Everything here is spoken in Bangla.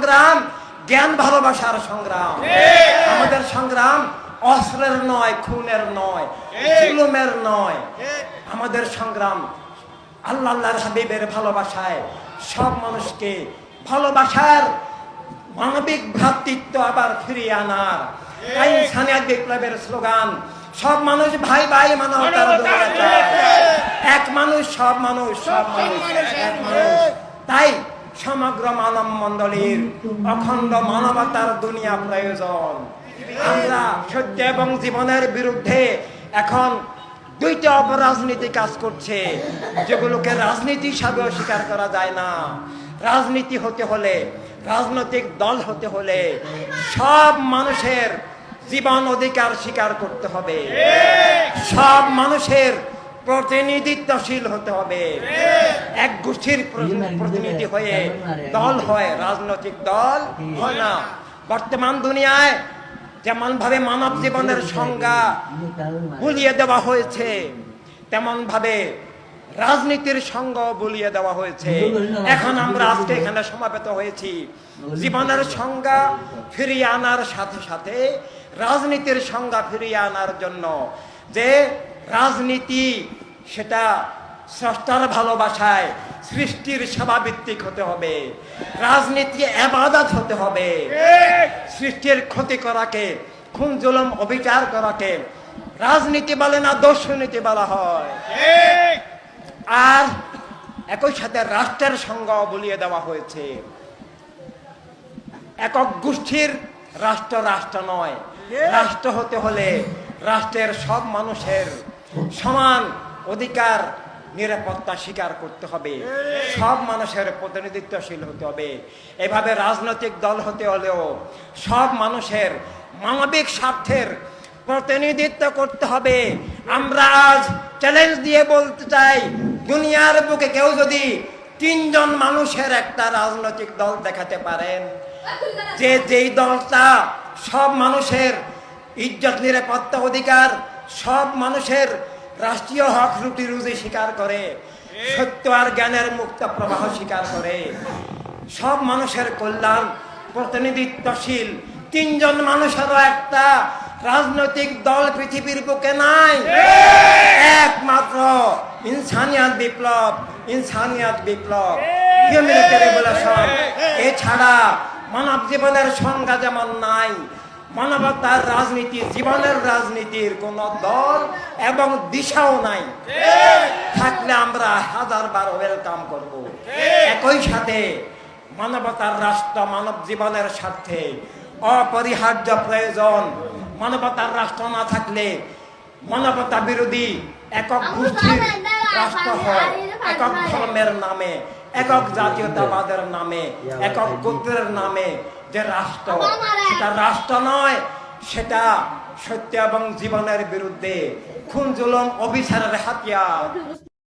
সংগ্রাম জ্ঞান ভালোবাসার সংগ্রাম। আমাদের সংগ্রাম অস্ত্রের নয়, খুনের নয়, জুলুমের নয়। আমাদের সংগ্রাম আল্লাহর হাবিবের ভালোবাসায়, সব মানুষকে ভালোবাসার, মানবিক ভ্রাতৃত্ব আবার ফিরিয়ে আনার। ইনসানিয়াত বিপ্লবের স্লোগান, সব মানুষ ভাই ভাই, মানবতার দুনিয়া চাই। এক মানুষ, সব মানুষ, সব মানুষ, এক মানুষ। তাই সমগ্র মানব মণ্ডলীর অখণ্ড মানবতার দুনিয়া প্রয়োজন। আমরা সত্য এবং জীবনের বিরুদ্ধে এখন দুইটা অপরাজনীতি কাজ করছে, যেগুলোকে রাজনীতি হিসাবে স্বীকার করা যায় না। রাজনীতি হতে হলে, রাজনৈতিক দল হতে হলে সব মানুষের জীবন অধিকার স্বীকার করতে হবে, সব মানুষের প্রতিনিধিত্বশীল হতে হবে। এক গোষ্ঠীর প্রতিনিধি হয়ে দল হয়, রাজনৈতিক দল হয় না। বর্তমান দুনিয়ায় যেমন ভাবে মানব জীবনের সংজ্ঞা ভুলিয়ে দেওয়া হয়েছে, তেমন ভাবে রাজনীতির সঙ্গ ভুলিয়ে দেওয়া হয়েছে। এখন আমরা আজকে এখানে সমাবেত হয়েছি জীবনের সংজ্ঞা ফিরিয়ে আনার সাথে সাথে রাজনীতির সংজ্ঞা ফিরিয়ে আনার জন্য। যে রাজনীতি সেটা স্রষ্টার ভালোবাসায়, সৃষ্টির সেবাভিত্তিক হতে হবে। রাজনীতি ইবাদত হতে হবে। সৃষ্টির ক্ষতি করাকে, খুন জুলুম অবিচার করাকে রাজনীতি বলে না, দর্শনীতি বলা হয়। আর একই সাথে রাষ্ট্রের সংজ্ঞা বলিয়ে দেওয়া হয়েছে। একক গোষ্ঠীর রাষ্ট্র রাষ্ট্র নয়। রাষ্ট্র হতে হলে রাষ্ট্রের সব মানুষের সমান অধিকার, নিরাপত্তা স্বীকার করতে হবে। সব মানুষের প্রতিনিধিত্বশীল হতে হবে। এভাবে রাজনৈতিক দল হতে হলেও সব মানুষের মানবিক স্বার্থের প্রতিনিধিত্ব করতে হবে। আমরা আজ চ্যালেঞ্জ দিয়ে বলতে চাই, দুনিয়ার বুকে কেউ যদি 3 জন মানুষের একটা রাজনৈতিক দল দেখাতে পারেন, যে যেই দলটা সব মানুষের ইজ্জত, নিরাপত্তা, অধিকার, সব মানুষের রাষ্ট্রীয় হক, রুটি রুজি স্বীকার করে, সত্য আর জ্ঞানের মুক্ত প্রবাহ স্বীকার করে, সব মানুষের কল্যাণ প্রতিনিধিত্বশীল 3 জন মানুষেরও একটা রাজনৈতিক দল পৃথিবীর বুকে নাই। একমাত্র ইনসানিয়াত বিপ্লব, ইনসানিয়াত বিপ্লব, হিউম্যানিটি রেভলিউশন। এছাড়া মানব জীবনের সংজ্ঞা যেমন নাই, মানবতার রাজনীতি, জীবনের রাজনীতির কোন দল এবং দিশাও নাই। থাকলে আমরা 1000বার ওয়েলকাম করব। একই সাথে মানবতার রাষ্ট্র মানব জীবনের স্বার্থে অপরিহার্য প্রয়োজন। মানবতার রাষ্ট্র না থাকলে মানবতা বিরোধী একক গোষ্ঠীর রাষ্ট্র হয়, একক ধর্মের নামে, একক জাতীয়তাবাদের নামে, একক গোত্রের নামে যে রাষ্ট্র, সেটা রাষ্ট্র নয়, সেটা সত্য এবং জীবনের বিরুদ্ধে খুন জুলুম অবিচারের হাতিয়ার।